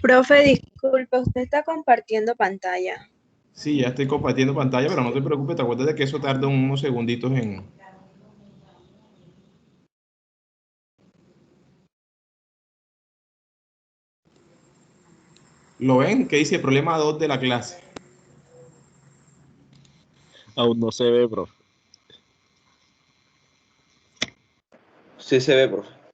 Profe, disculpe, usted está compartiendo pantalla. Sí, ya estoy compartiendo pantalla, pero no te preocupes, te acuerdas de que eso tarda unos segunditos en... ¿Lo ven? ¿Qué dice? Problema 2 de la clase. Aún no se ve, profe. Sí se ve, profe.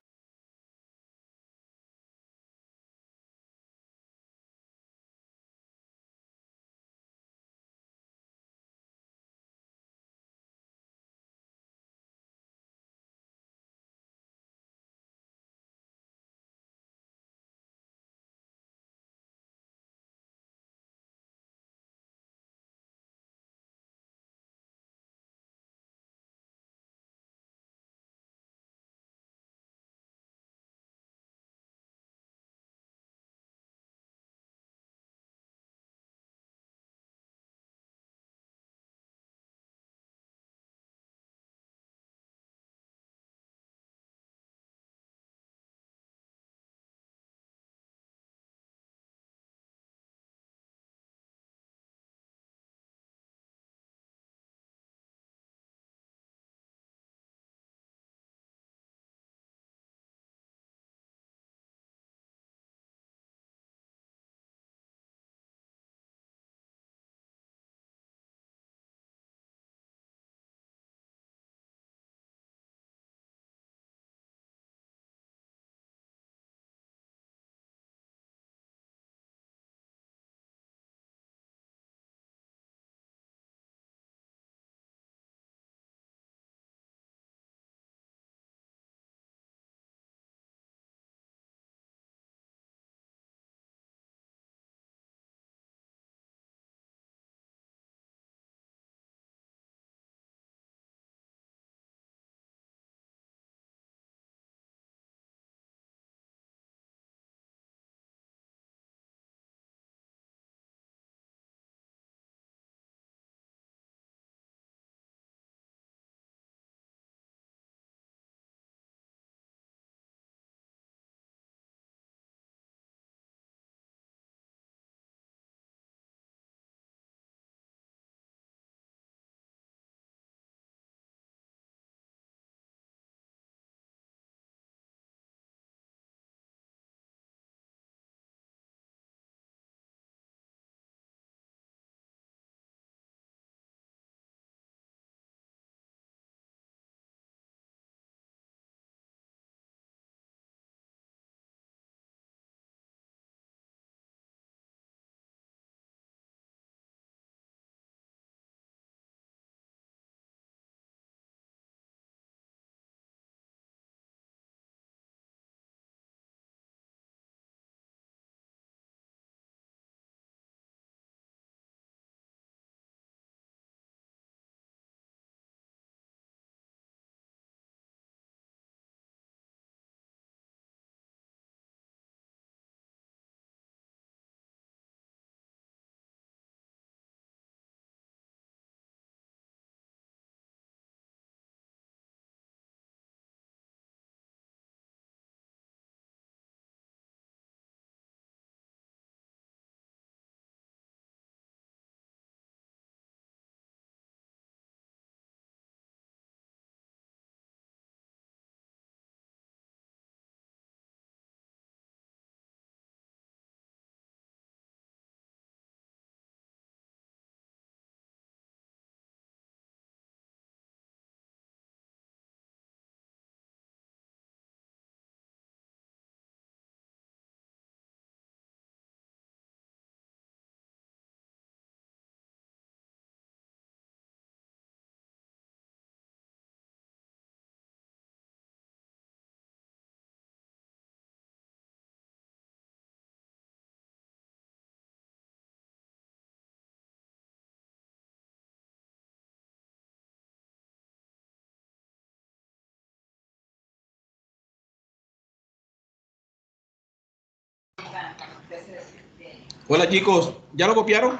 Hola chicos, ¿ya lo copiaron?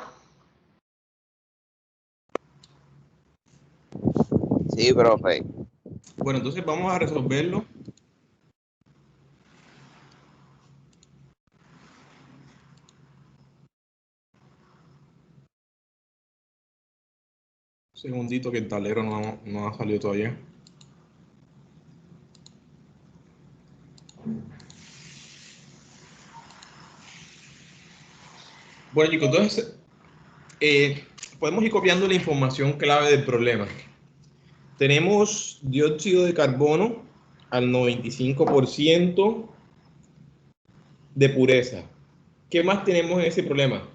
Sí, profe. Bueno, entonces vamos a resolverlo. Segundito que el tablero no ha salido todavía. Bueno, chicos, entonces podemos ir copiando la información clave del problema. Tenemos dióxido de carbono al 95% de pureza. ¿Qué más tenemos en ese problema?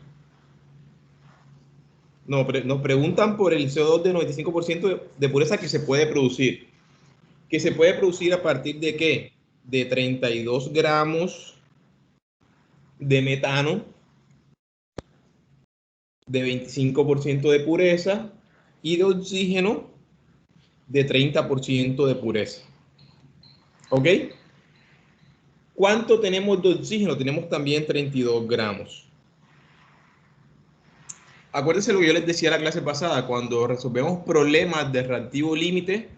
Nos preguntan por el CO2 de 95% de pureza que se puede producir. ¿Que se puede producir a partir de qué? De 32 gramos de metano, de 25% de pureza, y de oxígeno de 30% de pureza. ¿Ok? ¿Cuánto tenemos de oxígeno? Tenemos también 32 gramos. Acuérdense lo que yo les decía la clase pasada, cuando resolvemos problemas de reactivo límite,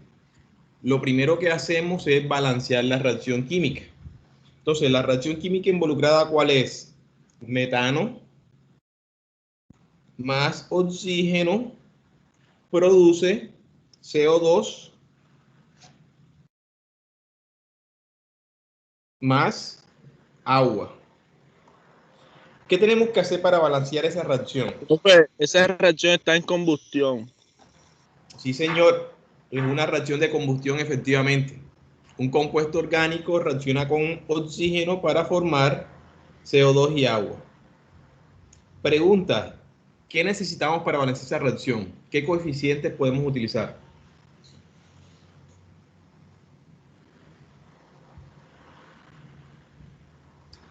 lo primero que hacemos es balancear la reacción química. Entonces, la reacción química involucrada, ¿cuál es? Metano más oxígeno produce CO2 más agua. ¿Qué tenemos que hacer para balancear esa reacción? Profe, esa reacción está en combustión. Sí, señor, es una reacción de combustión efectivamente. Un compuesto orgánico reacciona con oxígeno para formar CO2 y agua. Pregunta, ¿qué necesitamos para balancear esa reacción? ¿Qué coeficientes podemos utilizar?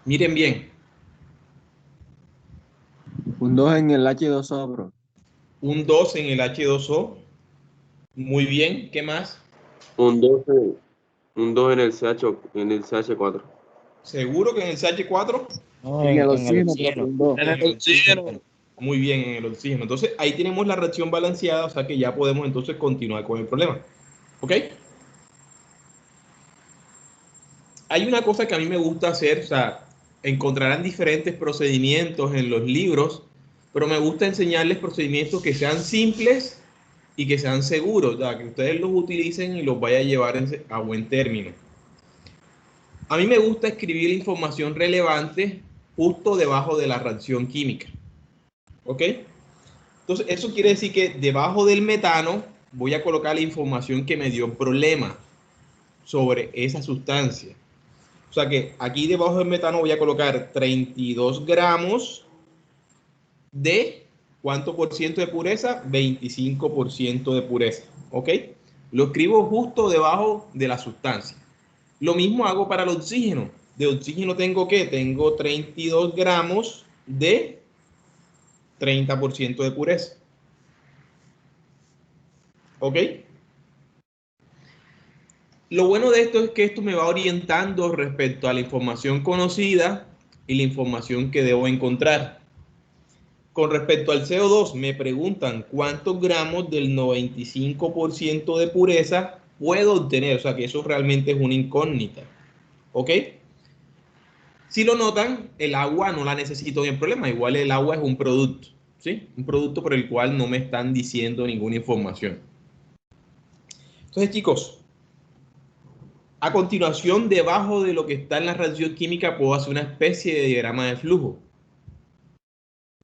Miren bien, Un 2 en el H2O, bro. un 2 en el H2O. Muy bien, ¿qué más? Un 2 en el CH4. ¿Seguro que en el CH4? No, En el en oxígeno, oxígeno. profe, un 2. En el oxígeno. Muy bien, en el oxígeno. Entonces, ahí tenemos la reacción balanceada, o sea que ya podemos entonces continuar con el problema. ¿Ok? Hay una cosa que a mí me gusta hacer, o sea, encontrarán diferentes procedimientos en los libros, pero me gusta enseñarles procedimientos que sean simples y que sean seguros, o sea, que ustedes los utilicen y los vayan a llevar a buen término. A mí me gusta escribir la información relevante justo debajo de la reacción química. ¿Ok? Entonces, eso quiere decir que debajo del metano voy a colocar la información que me dio problema sobre esa sustancia. O sea que aquí debajo del metano voy a colocar 32 gramos de ¿cuánto por ciento de pureza? 25% de pureza. ¿Ok? Lo escribo justo debajo de la sustancia. Lo mismo hago para el oxígeno. De oxígeno tengo ¿qué? Tengo 32 gramos de 30% de pureza. ¿Ok? Lo bueno de esto es que esto me va orientando respecto a la información conocida y la información que debo encontrar. Con respecto al CO2, me preguntan cuántos gramos del 95% de pureza puedo obtener. O sea que eso realmente es una incógnita. ¿Ok? Si lo notan, el agua no la necesito en el problema. Igual el agua es un producto. ¿Sí? Un producto por el cual no me están diciendo ninguna información. Entonces, chicos, a continuación, debajo de lo que está en la reacción química, puedo hacer una especie de diagrama de flujo.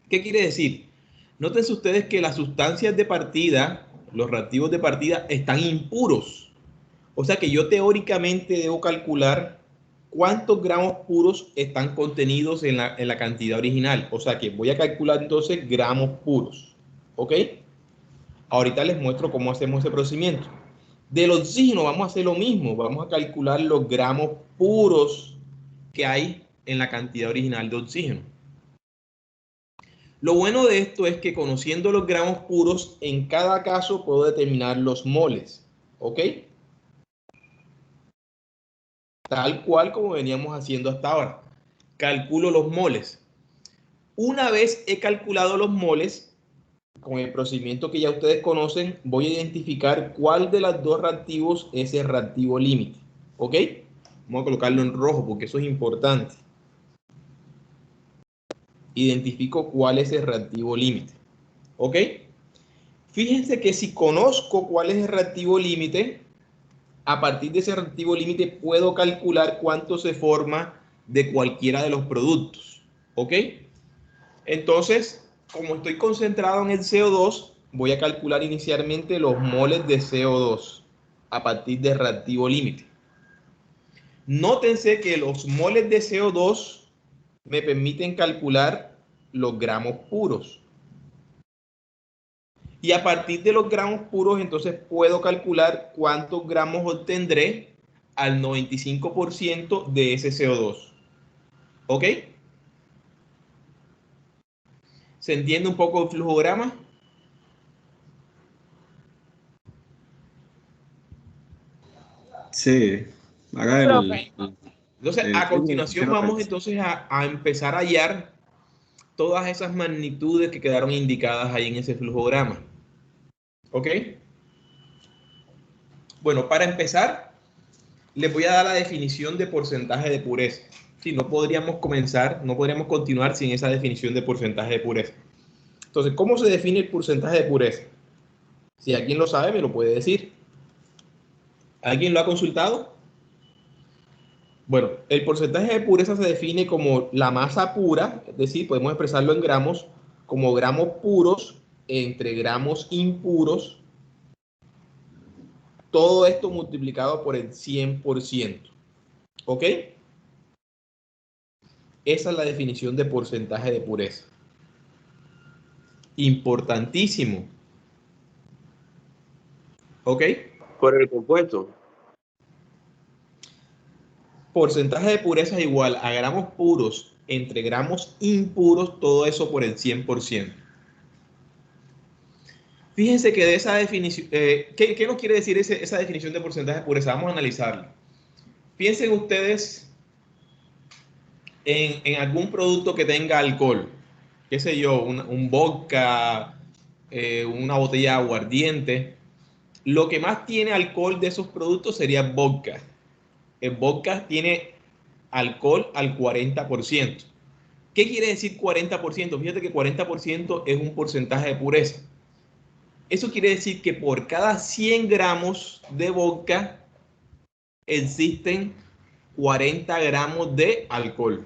¿Qué quiere decir? Nótense ustedes que las sustancias de partida, los reactivos de partida, están impuros. O sea que yo teóricamente debo calcular cuántos gramos puros están contenidos en la cantidad original. O sea que voy a calcular entonces gramos puros. ¿Ok? Ahorita les muestro cómo hacemos ese procedimiento. Del oxígeno vamos a hacer lo mismo. Vamos a calcular los gramos puros que hay en la cantidad original de oxígeno. Lo bueno de esto es que conociendo los gramos puros, en cada caso puedo determinar los moles. ¿Ok? Tal cual como veníamos haciendo hasta ahora. Calculo los moles. Una vez he calculado los moles, con el procedimiento que ya ustedes conocen, voy a identificar cuál de los dos reactivos es el reactivo límite. ¿Ok? Vamos a colocarlo en rojo porque eso es importante. Identifico cuál es el reactivo límite. ¿Ok? Fíjense que si conozco cuál es el reactivo límite, a partir de ese reactivo límite puedo calcular cuánto se forma de cualquiera de los productos. ¿Ok? Entonces, como estoy concentrado en el CO2, voy a calcular inicialmente los moles de CO2 a partir del reactivo límite. Nótense que los moles de CO2 me permiten calcular los gramos puros. Y a partir de los gramos puros, entonces puedo calcular cuántos gramos obtendré al 95% de ese CO2. ¿Ok? ¿Se entiende un poco el flujograma? Sí. Haga Profe. Entonces, a continuación vamos entonces a empezar a hallar todas esas magnitudes que quedaron indicadas ahí en ese flujograma. ¿Ok? Bueno, para empezar, les voy a dar la definición de porcentaje de pureza. Sí, no podríamos continuar sin esa definición de porcentaje de pureza. Entonces, ¿cómo se define el porcentaje de pureza? Si alguien lo sabe, me lo puede decir. ¿Alguien lo ha consultado? Bueno, el porcentaje de pureza se define como la masa pura, es decir, podemos expresarlo en gramos, como gramos puros entre gramos impuros, todo esto multiplicado por el 100%. ¿Ok? Esa es la definición de porcentaje de pureza. Importantísimo. ¿Ok? Por el compuesto. Porcentaje de pureza es igual a gramos puros entre gramos impuros, todo eso por el 100%. Fíjense que de esa definición, ¿qué nos quiere decir esa definición de porcentaje de pureza? Vamos a analizarlo. Piensen ustedes en algún producto que tenga alcohol, qué sé yo, un vodka, una botella de aguardiente. Lo que más tiene alcohol de esos productos sería vodka. El vodka tiene alcohol al 40%. ¿Qué quiere decir 40%? Fíjate que 40% es un porcentaje de pureza. Eso quiere decir que por cada 100 gramos de vodka existen 40 gramos de alcohol.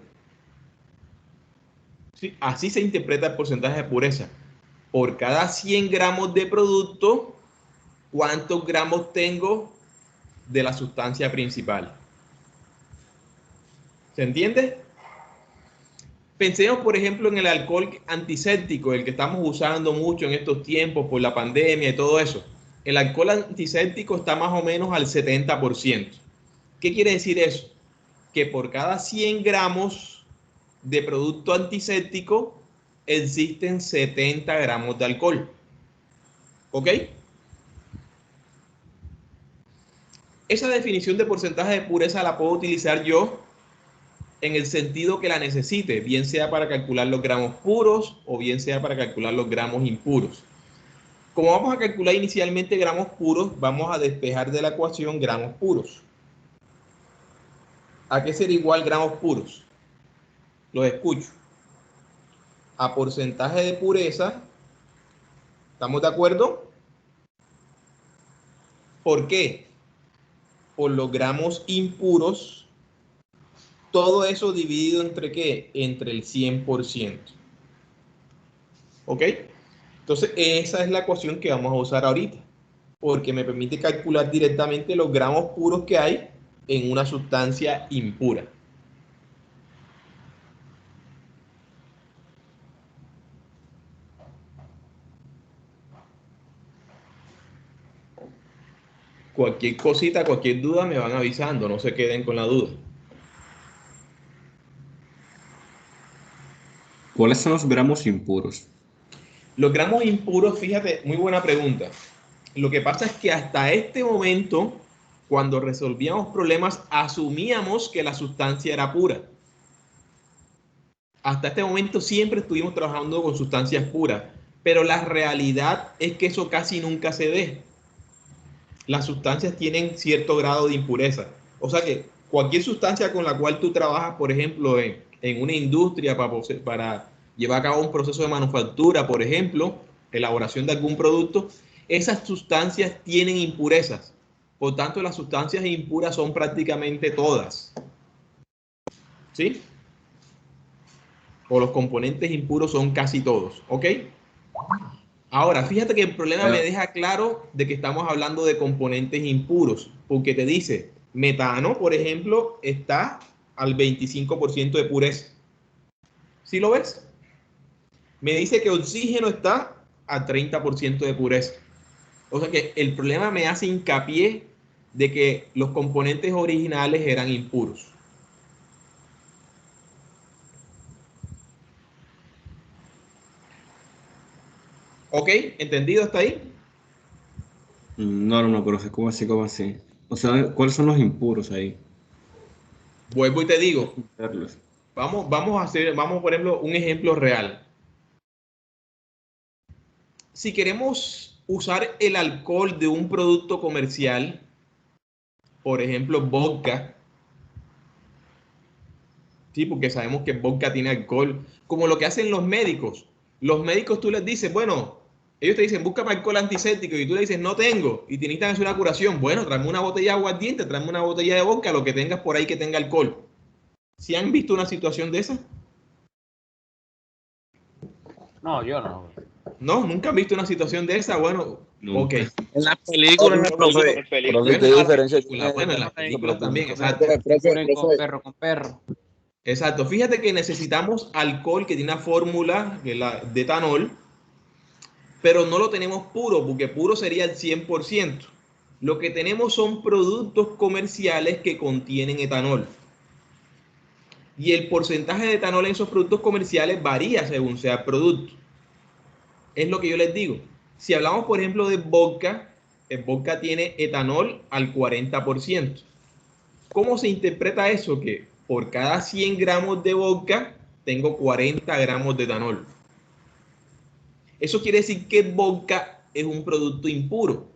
¿Sí? Así se interpreta el porcentaje de pureza. Por cada 100 gramos de producto, ¿cuántos gramos tengo de la sustancia principal? ¿Se entiende? Pensemos, por ejemplo, en el alcohol antiséptico, el que estamos usando mucho en estos tiempos por la pandemia y todo eso. El alcohol antiséptico está más o menos al 70%. ¿Qué quiere decir eso? Que por cada 100 gramos de producto antiséptico existen 70 gramos de alcohol. ¿Ok? Esa definición de porcentaje de pureza la puedo utilizar yo en el sentido que la necesite, bien sea para calcular los gramos puros o bien sea para calcular los gramos impuros. Como vamos a calcular inicialmente gramos puros, vamos a despejar de la ecuación gramos puros. ¿A qué será igual gramos puros? Los escucho. A porcentaje de pureza. ¿Estamos de acuerdo? ¿Por qué? Por los gramos impuros. Todo eso dividido entre ¿qué? Entre el 100%. ¿Ok? Entonces, esa es la ecuación que vamos a usar ahorita, porque me permite calcular directamente los gramos puros que hay en una sustancia impura. Cualquier cosita, cualquier duda me van avisando, no se queden con la duda. ¿Cuáles son los gramos impuros? Los gramos impuros, fíjate, muy buena pregunta. Lo que pasa es que hasta este momento, cuando resolvíamos problemas, asumíamos que la sustancia era pura. Hasta este momento siempre estuvimos trabajando con sustancias puras, pero la realidad es que eso casi nunca se ve. Las sustancias tienen cierto grado de impureza. O sea que cualquier sustancia con la cual tú trabajas, por ejemplo, en una industria para llevar a cabo un proceso de manufactura, por ejemplo, elaboración de algún producto, esas sustancias tienen impurezas. Por tanto, las sustancias impuras son prácticamente todas. ¿Sí? O los componentes impuros son casi todos. ¿Ok? Ahora, fíjate que el problema me deja claro de que estamos hablando de componentes impuros, porque te dice, metano, por ejemplo, está al 25% de pureza. ¿Sí lo ves? Me dice que oxígeno está a 30% de pureza. O sea que el problema me hace hincapié de que los componentes originales eran impuros. ¿Ok? ¿Entendido hasta ahí? No, profe, ¿cómo así, cómo así? O sea, ¿cuáles son los impuros ahí? Vuelvo y te digo, Verlos. vamos por ejemplo, un ejemplo real. Si queremos usar el alcohol de un producto comercial, por ejemplo, vodka, sí, porque sabemos que vodka tiene alcohol, como lo que hacen los médicos. Los médicos tú les dices, bueno, ellos te dicen, búscame alcohol antiséptico, y tú le dices, no tengo, y te necesitan hacer una curación. Bueno, tráeme una botella de aguardiente, tráeme una botella de vodka, lo que tengas por ahí que tenga alcohol. ¿Sí han visto una situación de esa? No, yo no. No, nunca han visto una situación de esa. Bueno, Nunca. ok. En las películas, Profe, Bueno, ¿qué en las diferencia películas, tiene? bueno, en las películas también, exacto. Ponen con perro. Exacto. Fíjate que necesitamos alcohol que tiene una fórmula de etanol, pero no lo tenemos puro, porque puro sería el 100%. Lo que tenemos son productos comerciales que contienen etanol. Y el porcentaje de etanol en esos productos comerciales varía según sea el producto. Es lo que yo les digo. Si hablamos, por ejemplo, de vodka, el vodka tiene etanol al 40%. ¿Cómo se interpreta eso? Que por cada 100 gramos de vodka tengo 40 gramos de etanol. Eso quiere decir que el vodka es un producto impuro.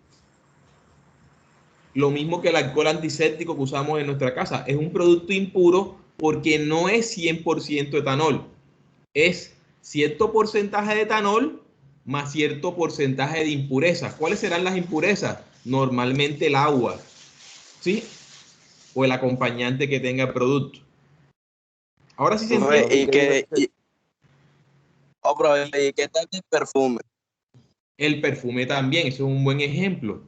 Lo mismo que el alcohol antiséptico que usamos en nuestra casa. Es un producto impuro porque no es 100% etanol. Es cierto porcentaje de etanol más cierto porcentaje de impurezas. ¿Cuáles serán las impurezas? Normalmente el agua, ¿sí? O el acompañante que tenga el producto. Ahora sí se entiende. ¿Y qué tal el perfume? El perfume también, eso es un buen ejemplo.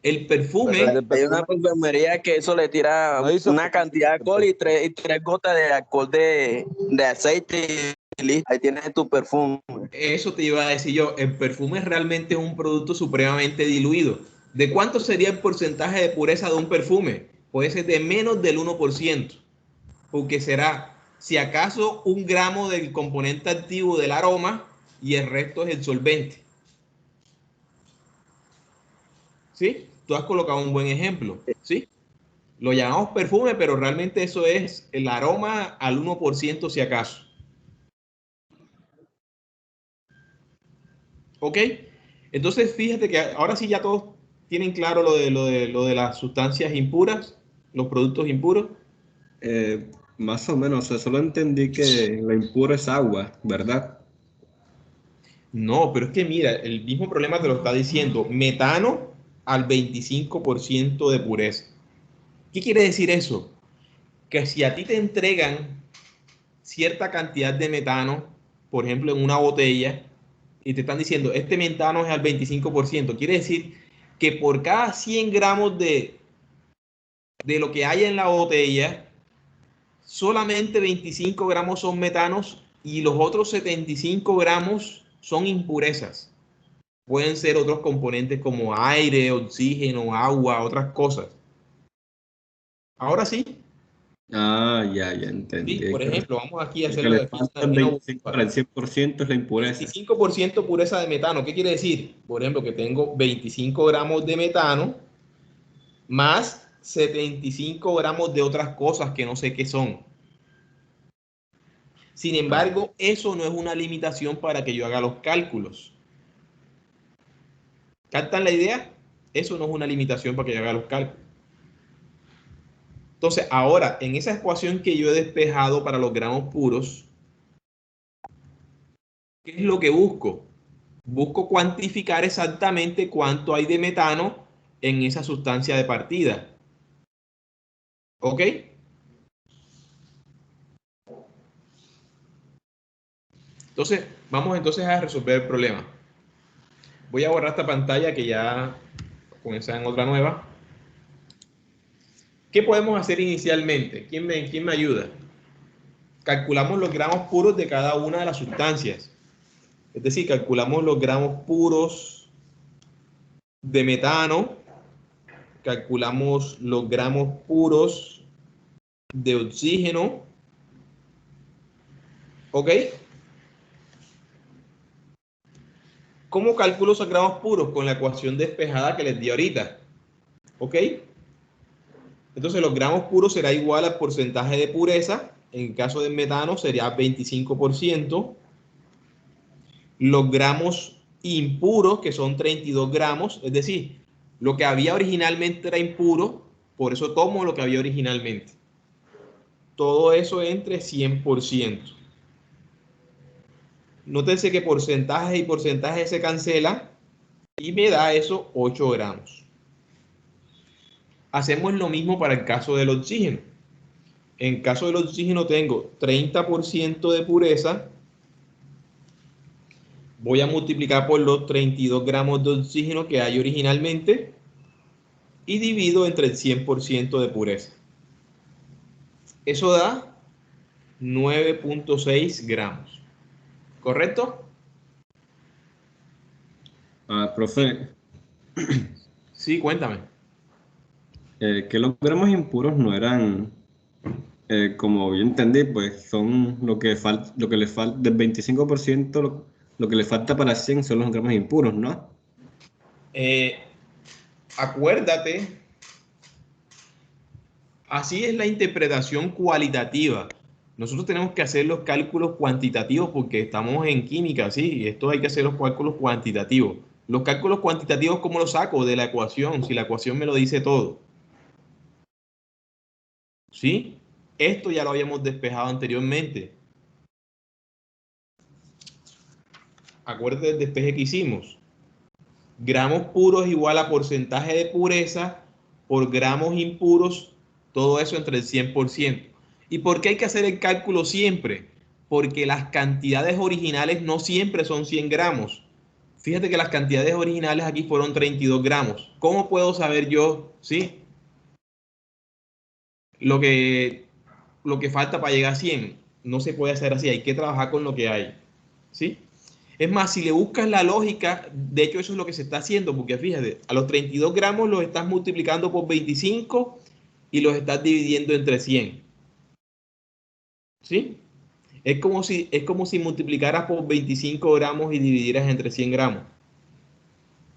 El perfume, Hay una perfumería que eso le tira una cantidad de alcohol y tres gotas de alcohol de aceite y listo. Ahí tienes tu perfume. eso te iba a decir yo, el perfume realmente es un producto supremamente diluido. ¿De cuánto sería el porcentaje de pureza de un perfume? Puede ser de menos del 1%, porque será, si acaso, 1 gramo del componente activo del aroma y el resto es el solvente. ¿Sí? Tú has colocado un buen ejemplo, ¿sí? Lo llamamos perfume, pero realmente eso es el aroma al 1% si acaso. ¿Ok? Entonces, fíjate que ahora sí ya todos tienen claro lo de las sustancias impuras, los productos impuros. Más o menos, o sea, solo entendí que la impura es agua, ¿verdad? No, pero es que mira, el mismo problema te lo está diciendo. Metano al 25% de pureza. ¿Qué quiere decir eso? Que si a ti te entregan cierta cantidad de metano, por ejemplo, en una botella, y te están diciendo, este metano es al 25%, quiere decir que por cada 100 gramos de lo que hay en la botella, solamente 25 gramos son metanos y los otros 75 gramos son impurezas. Pueden ser otros componentes como aire, oxígeno, agua, otras cosas. Ahora sí, Ah, ya sí, entendí. por ejemplo, vamos aquí a El que hacerlo le de falta forma el una 25 para el 100% es la impureza. 25% pureza de metano. ¿Qué quiere decir? Por ejemplo, que tengo 25 gramos de metano más 75 gramos de otras cosas que no sé qué son. Sin embargo, eso no es una limitación para que yo haga los cálculos. ¿Captan la idea? Eso no es una limitación para que yo haga los cálculos. Entonces, ahora, en esa ecuación que yo he despejado para los gramos puros, ¿qué es lo que busco? Busco cuantificar exactamente cuánto hay de metano en esa sustancia de partida. ¿Ok? Entonces, vamos entonces a resolver el problema. Voy a borrar esta pantalla que ya comienza en otra nueva. ¿Qué podemos hacer inicialmente? ¿Quién me ayuda? Calculamos los gramos puros de cada una de las sustancias. Es decir, calculamos los gramos puros de metano, calculamos los gramos puros de oxígeno. ¿Ok? ¿Cómo calculo esos gramos puros? Con la ecuación despejada que les di ahorita. ¿Ok? Entonces los gramos puros será igual al porcentaje de pureza. En el caso del metano sería 25%. Los gramos impuros, que son 32 gramos, es decir, lo que había originalmente era impuro, por eso tomo lo que había originalmente. Todo eso entre 100%. Nótense que porcentaje y porcentaje se cancela y me da eso 8 gramos. Hacemos lo mismo para el caso del oxígeno. En caso del oxígeno tengo 30% de pureza. Voy a multiplicar por los 32 gramos de oxígeno que hay originalmente y divido entre el 100% de pureza. Eso da 9.6 gramos. ¿Correcto? Profe, Sí, cuéntame. que los gramos impuros no eran, como yo entendí, pues son lo que le falta, del 25%, lo que le falta para 100 son los gramos impuros, ¿no? Acuérdate, así es la interpretación cualitativa. Nosotros tenemos que hacer los cálculos cuantitativos porque estamos en química, ¿sí? Y esto hay que hacer los cálculos cuantitativos. Los cálculos cuantitativos, ¿cómo los saco? De la ecuación, si la ecuación me lo dice todo. ¿Sí? Esto ya lo habíamos despejado anteriormente. Acuérdate del despeje que hicimos. Gramos puros igual a porcentaje de pureza por gramos impuros, todo eso entre el 100%. ¿Y por qué hay que hacer el cálculo siempre? Porque las cantidades originales no siempre son 100 gramos. Fíjate que las cantidades originales aquí fueron 32 gramos. ¿Cómo puedo saber yo, sí, lo que falta para llegar a 100? No se puede hacer así, hay que trabajar con lo que hay, ¿sí? Es más, si le buscas la lógica, de hecho eso es lo que se está haciendo, porque fíjate, a los 32 gramos los estás multiplicando por 25 y los estás dividiendo entre 100. ¿Sí? Es como si multiplicaras por 25 gramos y dividieras entre 100 gramos.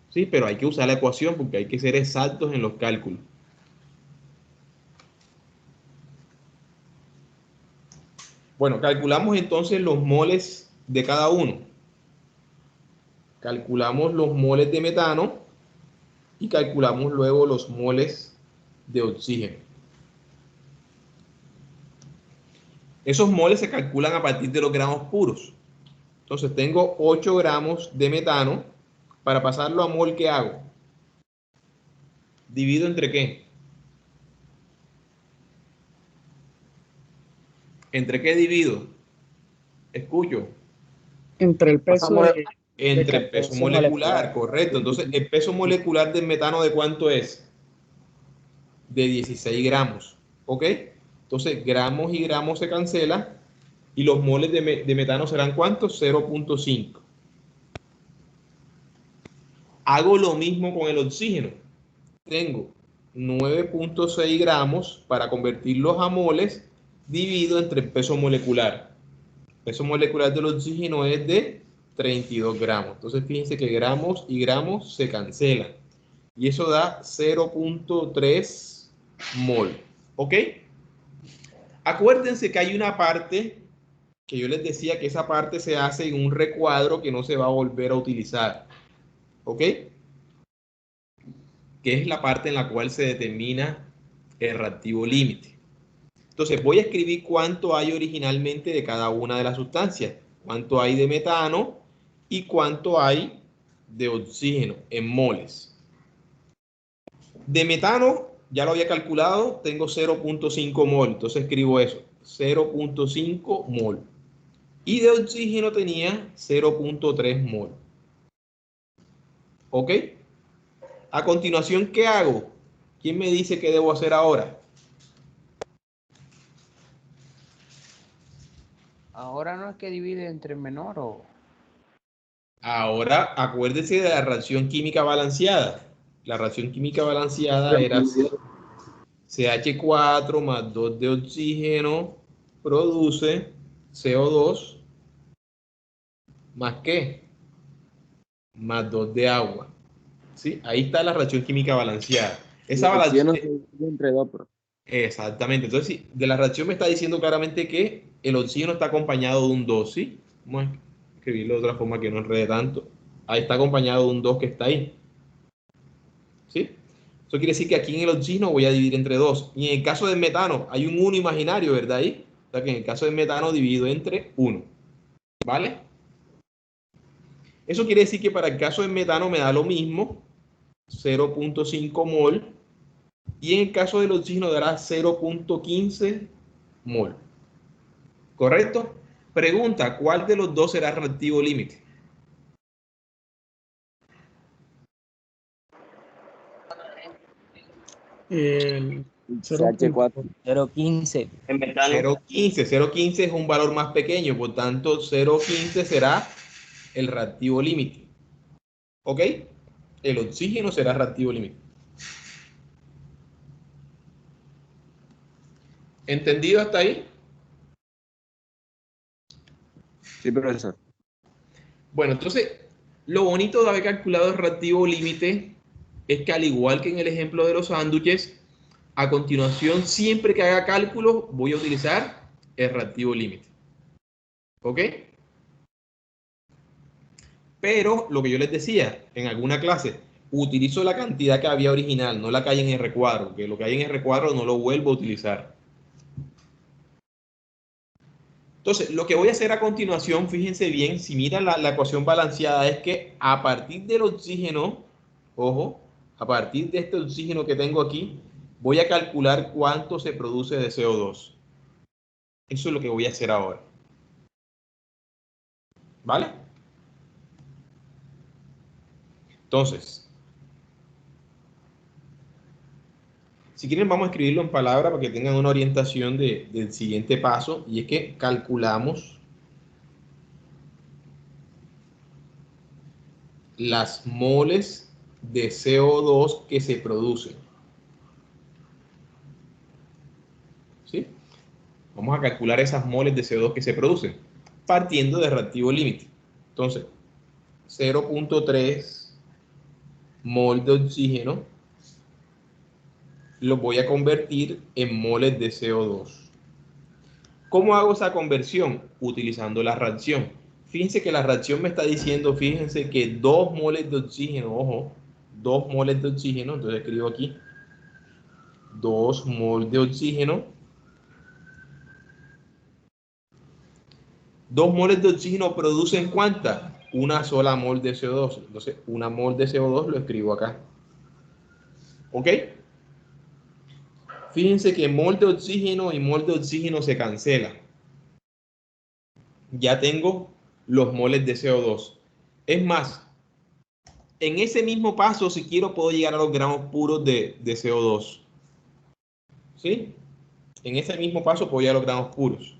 ¿Sí? Pero hay que usar la ecuación porque hay que ser exactos en los cálculos. Bueno, calculamos entonces los moles de cada uno. Calculamos los moles de metano y calculamos luego los moles de oxígeno. Esos moles se calculan a partir de los gramos puros. Entonces tengo 8 gramos de metano. Para pasarlo a mol, ¿qué hago? ¿Divido entre qué? ¿Entre qué divido? Escucho. Entre el peso Entre el peso molecular, correcto. Entonces, el peso molecular del metano, ¿de cuánto es? De 16 gramos. ¿Ok? Entonces, gramos y gramos se cancelan. Y los moles de metano serán ¿cuántos? 0.5. Hago lo mismo con el oxígeno. Tengo 9.6 gramos para convertirlos a moles, dividido entre el peso molecular. El peso molecular del oxígeno es de 32 gramos. Entonces fíjense que gramos y gramos se cancelan. Y eso da 0.3 mol. ¿Ok? Acuérdense que hay una parte que yo les decía que esa parte se hace en un recuadro que no se va a volver a utilizar. ¿Ok? Que es la parte en la cual se determina el reactivo límite. Entonces voy a escribir cuánto hay originalmente de cada una de las sustancias. Cuánto hay de metano y cuánto hay de oxígeno en moles. De metano, ya lo había calculado, tengo 0.5 mol, entonces escribo eso, 0.5 mol. Y de oxígeno tenía 0.3 mol. ¿Ok? A continuación, ¿qué hago? ¿Quién me dice qué debo hacer ahora? Ahora no es que divide entre menor o... Ahora, acuérdese de la reacción química balanceada. La reacción química balanceada era CH4 más 2 de oxígeno produce CO2 más ¿qué? Más 2 de agua. ¿Sí? Ahí está la reacción química balanceada. Esa balanceada. Entre dos, pero... Exactamente. Entonces, sí, de la reacción me está diciendo claramente que el oxígeno está acompañado de un 2, ¿sí? Vamos a escribirlo de otra forma que no enrede tanto. Ahí está acompañado de un 2 que está ahí. ¿Sí? Eso quiere decir que aquí en el oxígeno voy a dividir entre 2. Y en el caso del metano hay un 1 imaginario, ¿verdad? Ahí. O sea que en el caso del metano divido entre 1. ¿Vale? Eso quiere decir que para el caso del metano me da lo mismo, 0.5 mol. Y en el caso del oxígeno dará 0.15 mol. ¿Correcto? Pregunta, ¿cuál de los dos será reactivo límite? El CH4. 0.15. En metano. 0.15. 0.15 es un valor más pequeño, por tanto 0.15 será el reactivo límite. ¿Ok? El oxígeno será reactivo límite. ¿Entendido hasta ahí? Sí, profesor. Bueno, entonces, lo bonito de haber calculado el reactivo límite es que al igual que en el ejemplo de los sándwiches, a continuación, siempre que haga cálculos, voy a utilizar el reactivo límite. ¿Ok? Pero lo que yo les decía en alguna clase, utilizo la cantidad que había original, no la que hay en el recuadro, que lo que hay en el recuadro no lo vuelvo a utilizar. Entonces, lo que voy a hacer a continuación, fíjense bien, si miran la ecuación balanceada, es que a partir del oxígeno, ojo, a partir de este oxígeno que tengo aquí, voy a calcular cuánto se produce de CO2. Eso es lo que voy a hacer ahora. ¿Vale? Entonces, si quieren vamos a escribirlo en palabras para que tengan una orientación del siguiente paso, y es que calculamos las moles de CO2 que se producen. ¿Sí? Vamos a calcular esas moles de CO2 que se producen, partiendo del reactivo límite. Entonces, 0.3 mol de oxígeno lo voy a convertir en moles de CO2. ¿Cómo hago esa conversión? Utilizando la reacción. Fíjense que la reacción me está diciendo, fíjense que 2 moles de oxígeno, ojo, 2 moles de oxígeno, entonces escribo aquí, 2 moles de oxígeno. 2 moles de oxígeno producen ¿cuánta? Una sola mol de CO2. Entonces, una mol de CO2 lo escribo acá. ¿Ok? Fíjense que mol de oxígeno y mol de oxígeno se cancelan. Ya tengo los moles de CO2. Es más, en ese mismo paso, si quiero, puedo llegar a los gramos puros de CO2. ¿Sí? En ese mismo paso puedo llegar a los gramos puros.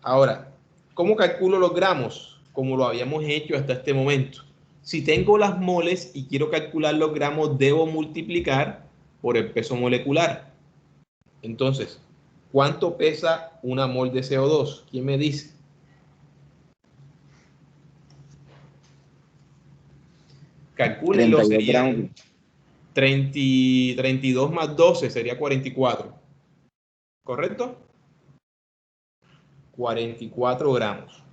Ahora, ¿cómo calculo los gramos? Como lo habíamos hecho hasta este momento. Si tengo las moles y quiero calcular los gramos, debo multiplicar por el peso molecular. Entonces, ¿cuánto pesa una mol de CO2? ¿Quién me dice? Calcúlenlo, serían 32 más 12, sería 44. ¿Correcto? 44 gramos.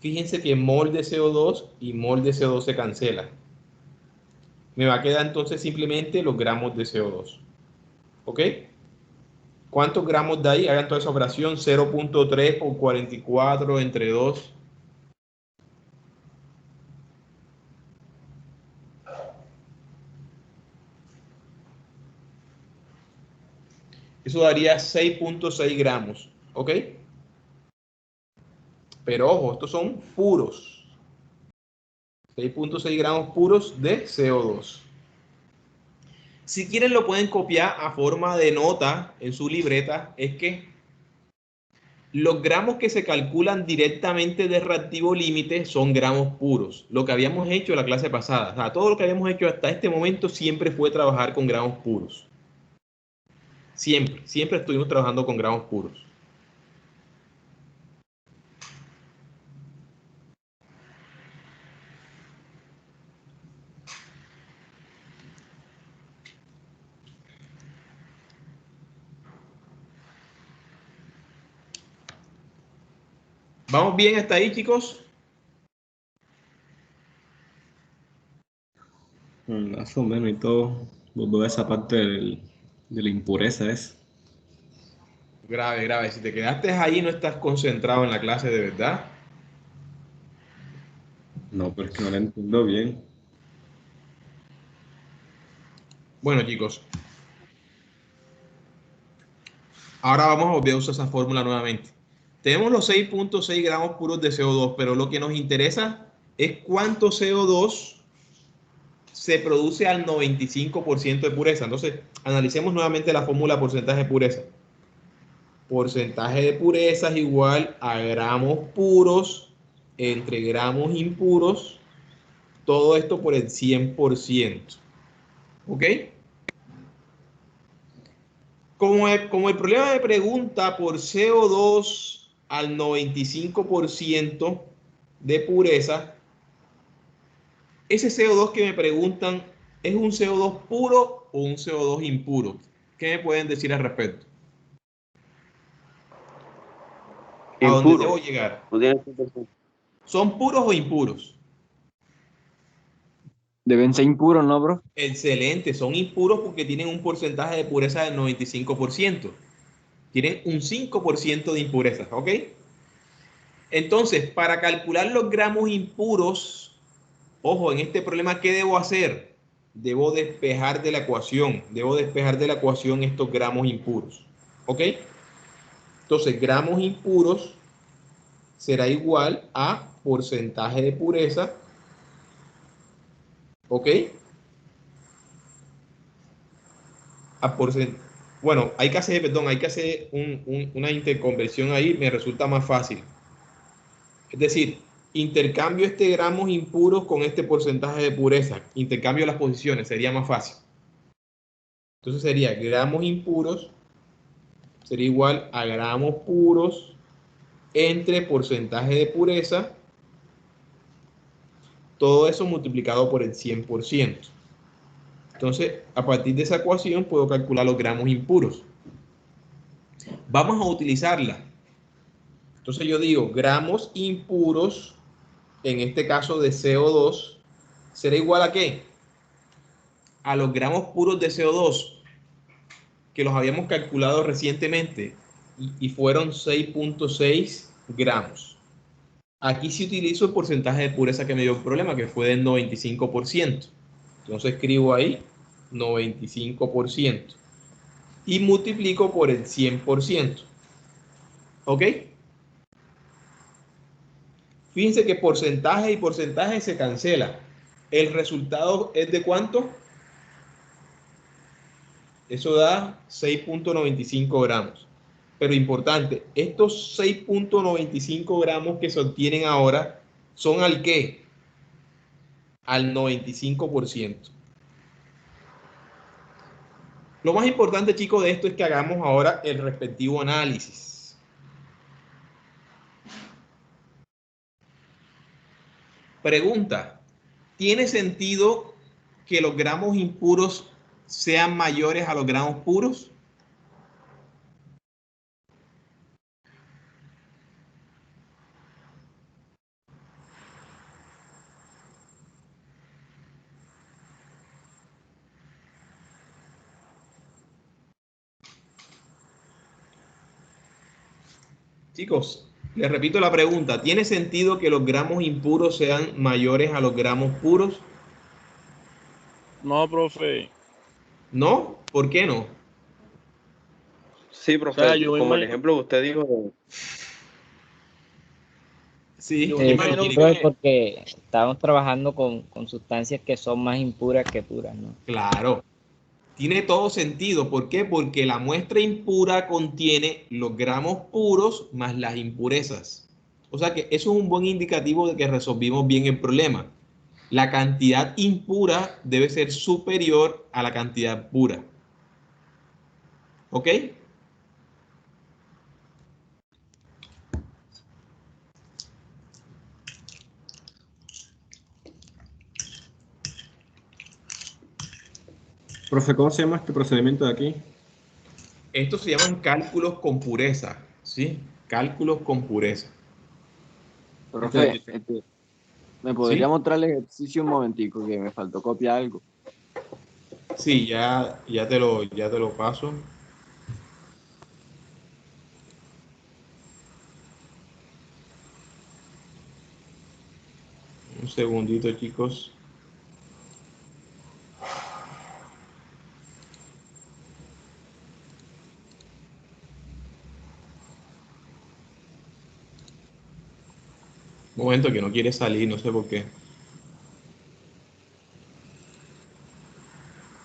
Fíjense que mol de CO2 y mol de CO2 se cancelan. Me va a quedar entonces simplemente los gramos de CO2. ¿Ok? ¿Cuántos gramos de ahí? Hagan toda esa operación. 0.3 por 44 entre 2. Eso daría 6.6 gramos, ¿ok? Pero ojo, estos son puros. 6.6 gramos puros de CO2. Si quieren lo pueden copiar a forma de nota en su libreta. Es que los gramos que se calculan directamente de reactivo límite son gramos puros. Lo que habíamos hecho en la clase pasada. O sea, todo lo que habíamos hecho hasta este momento siempre fue trabajar con gramos puros. Siempre estuvimos trabajando con gramos puros. ¿Vamos bien hasta ahí, chicos? Más o menos y todo. Volver a esa parte de la impureza es. Grave, grave. Si te quedaste ahí no estás concentrado en la clase de verdad. No, pero es que no la entiendo bien. Bueno, chicos. Ahora vamos a volver a usar esa fórmula nuevamente. Tenemos los 6.6 gramos puros de CO2, pero lo que nos interesa es cuánto CO2 se produce al 95% de pureza. Entonces, analicemos nuevamente la fórmula porcentaje de pureza. Porcentaje de pureza es igual a gramos puros entre gramos impuros. Todo esto por el 100%. ¿Ok? Como el problema me pregunta por CO2 al 95% de pureza, ese CO2 que me preguntan, ¿es un CO2 puro o un CO2 impuro? ¿Qué me pueden decir al respecto? ¿A dónde debo llegar? ¿Son puros o impuros? Deben ser impuros, ¿no, bro? Excelente, son impuros porque tienen un porcentaje de pureza del 95%. Tienen un 5% de impurezas, ¿ok? Entonces, para calcular los gramos impuros, ojo, en este problema, ¿qué debo hacer? Debo despejar de la ecuación. Debo despejar de la ecuación estos gramos impuros. ¿Ok? Entonces, gramos impuros será igual a porcentaje de pureza. ¿Ok? Bueno, hay que hacer una interconversión ahí, me resulta más fácil. Es decir, intercambio este gramos impuros con este porcentaje de pureza. Intercambio las posiciones, sería más fácil. Entonces sería gramos impuros, sería igual a gramos puros entre porcentaje de pureza. Todo eso multiplicado por el 100%. Entonces, a partir de esa ecuación puedo calcular los gramos impuros. Vamos a utilizarla. Entonces yo digo, gramos impuros, en este caso de CO2, será igual a ¿qué? A los gramos puros de CO2, que los habíamos calculado recientemente, y fueron 6.6 gramos. Aquí sí utilizo el porcentaje de pureza que me dio el problema, que fue del 95%. Entonces escribo ahí 95% y multiplico por el 100%. ¿Ok? Fíjense que porcentaje y porcentaje se cancela. El resultado es de ¿cuánto? Eso da 6.95 gramos. Pero importante, estos 6.95 gramos que se obtienen ahora son ¿al qué? Al 95%. Lo más importante, chicos, de esto es que hagamos ahora el respectivo análisis. Pregunta, ¿tiene sentido que los gramos impuros sean mayores a los gramos puros? Chicos, les repito la pregunta. ¿Tiene sentido que los gramos impuros sean mayores a los gramos puros? No, profe. ¿No? ¿Por qué no? Sí, profe, O sea, yo me como el imagino- ejemplo que usted dijo. Sí, Yo ¿qué me más imagino quiere? Profe, que porque estamos trabajando con sustancias que son más impuras que puras, ¿no? Claro, tiene todo sentido. ¿Por qué? Porque la muestra impura contiene los gramos puros más las impurezas. O sea que eso es un buen indicativo de que resolvimos bien el problema. La cantidad impura debe ser superior a la cantidad pura. ¿Ok? Profe, ¿cómo se llama este procedimiento de aquí? Estos se llaman cálculos con pureza. ¿Sí? Cálculos con pureza. Este de Profe, aquí. ¿me podría ¿Sí? mostrar el ejercicio un momentico que me faltó copiar algo? Sí, ya te lo paso. Un segundito, chicos. Un momento que no quiere salir, no sé por qué.